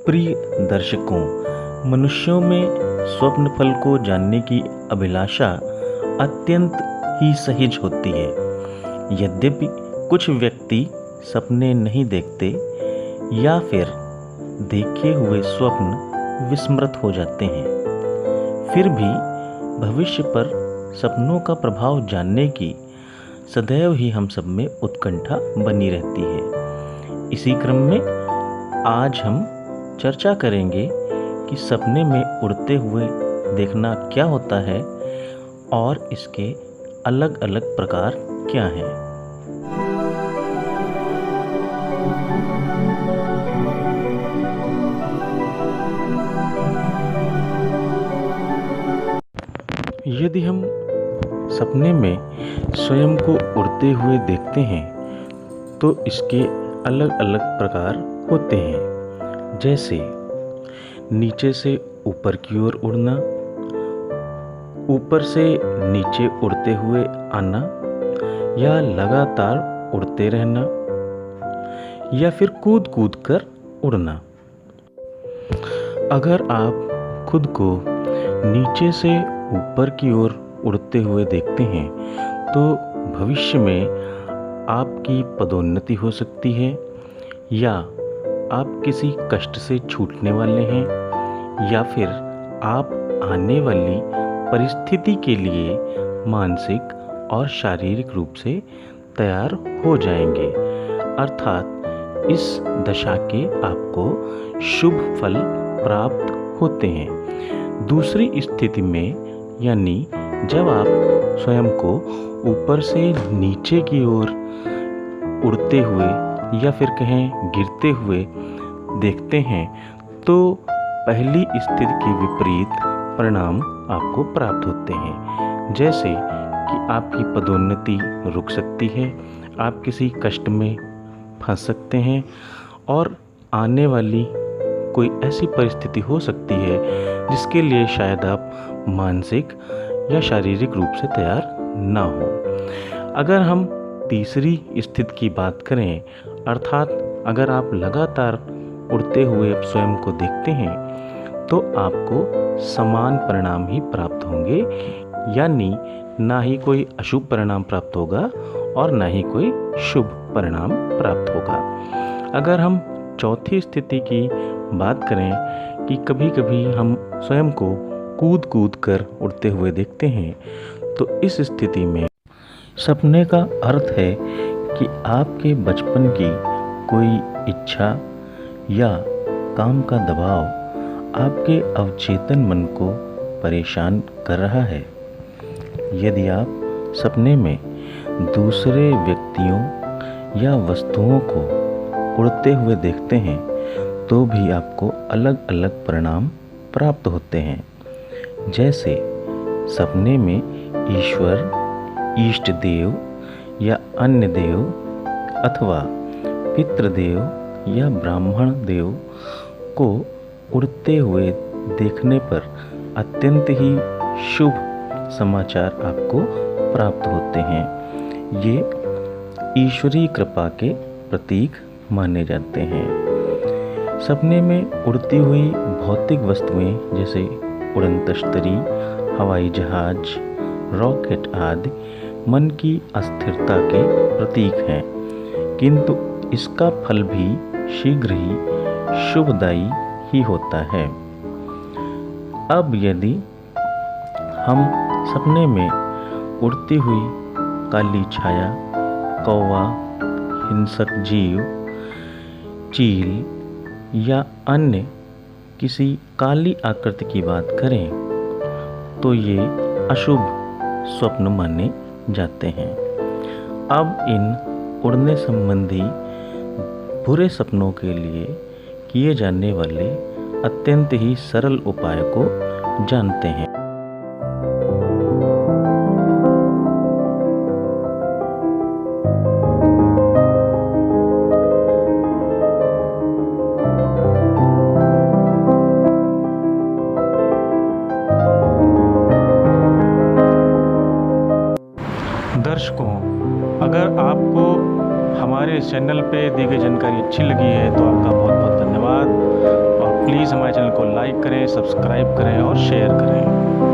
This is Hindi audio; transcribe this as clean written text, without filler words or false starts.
प्रिय दर्शकों, मनुष्यों में स्वप्न फल को जानने की अभिलाषा अत्यंत ही सहज होती है। यद्यपि कुछ व्यक्ति सपने नहीं देखते या फिर देखे हुए स्वप्न विस्मृत हो जाते हैं, फिर भी भविष्य पर सपनों का प्रभाव जानने की सदैव ही हम सब में उत्कंठा बनी रहती है। इसी क्रम में आज हम चर्चा करेंगे कि सपने में उड़ते हुए देखना क्या होता है और इसके अलग अलग प्रकार क्या हैं। यदि हम सपने में स्वयं को उड़ते हुए देखते हैं तो इसके अलग अलग प्रकार होते हैं, जैसे नीचे से ऊपर की ओर उड़ना, ऊपर से नीचे उड़ते हुए आना, या लगातार उड़ते रहना, या फिर कूद कूद कर उड़ना। अगर आप खुद को नीचे से ऊपर की ओर उड़ते हुए देखते हैं तो भविष्य में आपकी पदोन्नति हो सकती है, या आप किसी कष्ट से छूटने वाले हैं, या फिर आप आने वाली परिस्थिति के लिए मानसिक और शारीरिक रूप से तैयार हो जाएंगे। अर्थात इस दशा के आपको शुभ फल प्राप्त होते हैं। दूसरी स्थिति में, यानी जब आप स्वयं को ऊपर से नीचे की ओर उड़ते हुए या फिर कहें गिरते हुए देखते हैं, तो पहली स्थिति के विपरीत परिणाम आपको प्राप्त होते हैं। जैसे कि आपकी पदोन्नति रुक सकती है, आप किसी कष्ट में फंस सकते हैं, और आने वाली कोई ऐसी परिस्थिति हो सकती है जिसके लिए शायद आप मानसिक या शारीरिक रूप से तैयार ना हो। अगर हम तीसरी स्थिति की बात करें, अर्थात अगर आप लगातार उड़ते हुए स्वयं को देखते हैं, तो आपको समान परिणाम ही प्राप्त होंगे, यानी ना ही कोई अशुभ परिणाम प्राप्त होगा और ना ही कोई शुभ परिणाम प्राप्त होगा। अगर हम चौथी स्थिति की बात करें कि कभी कभी हम स्वयं को कूद कूद कर उड़ते हुए देखते हैं, तो इस स्थिति में सपने का अर्थ है कि आपके बचपन की कोई इच्छा या काम का दबाव आपके अवचेतन मन को परेशान कर रहा है। यदि आप सपने में दूसरे व्यक्तियों या वस्तुओं को उड़ते हुए देखते हैं तो भी आपको अलग अलग परिणाम प्राप्त होते हैं। जैसे सपने में ईश्वर, इष्ट देव या अन्य देव अथवा पितृदेव या ब्राह्मण देव को उड़ते हुए देखने पर अत्यंत ही शुभ समाचार आपको प्राप्त होते हैं। ये ईश्वरीय कृपा के प्रतीक माने जाते हैं। सपने में उड़ती हुई भौतिक वस्तुएं जैसे उड़न तश्तरी, हवाई जहाज, रॉकेट आदि मन की अस्थिरता के प्रतीक हैं, किंतु इसका फल भी शीघ्र ही शुभदायी ही होता है। अब यदि हम सपने में उड़ती हुई काली छाया, कौवा, हिंसक जीव, चील या अन्य किसी काली आकृति की बात करें तो ये अशुभ स्वप्न माने जाते हैं। अब इन उड़ने संबंधी बुरे सपनों के लिए किए जाने वाले अत्यंत ही सरल उपाय को जानते हैं। दर्शकों, अगर आपको हमारे चैनल पे दी गई जानकारी अच्छी लगी है तो आपका बहुत बहुत धन्यवाद और प्लीज़ हमारे चैनल को लाइक करें, सब्सक्राइब करें और शेयर करें।